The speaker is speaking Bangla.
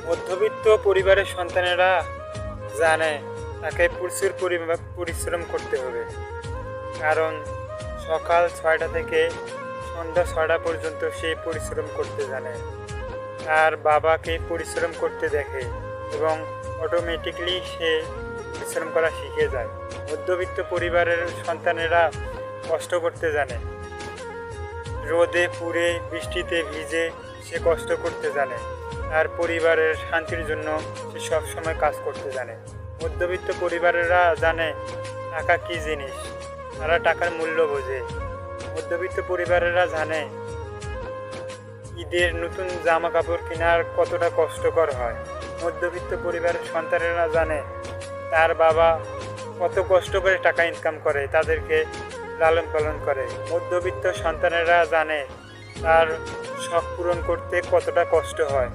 মধ্যবিত্ত পরিবারের সন্তানেরা জানে তাকে প্রচুর পরিশ্রম করতে হবে, কারণ সকাল 6টা থেকে সন্ধ্যা 6টা পর্যন্ত সে পরিশ্রম করতে জানে। তার বাবাকে পরিশ্রম করতে দেখে এবং অটোমেটিকলি সে পরিশ্রম করা শিখে যায়। মধ্যবিত্ত পরিবারের সন্তানেরা কষ্ট করতে জানে, রোদে পুড়ে বৃষ্টিতে ভিজে সে কষ্ট করতে জানে, তার পরিবারের শান্তির জন্য সে সবসময় কাজ করতে জানে। মধ্যবিত্ত পরিবারেরা জানে টাকা কী জিনিস, তারা টাকার মূল্য বোঝে। মধ্যবিত্ত পরিবারেরা জানে ঈদের নতুন জামা কাপড় কেনার কতটা কষ্টকর হয়। মধ্যবিত্ত পরিবারের সন্তানেরা জানে তার বাবা কত কষ্ট করে টাকা ইনকাম করে, তাদেরকে লালন পালন করে। মধ্যবিত্ত সন্তানেরা জানে তার শখ পূরণ করতে কতটা কষ্ট হয়।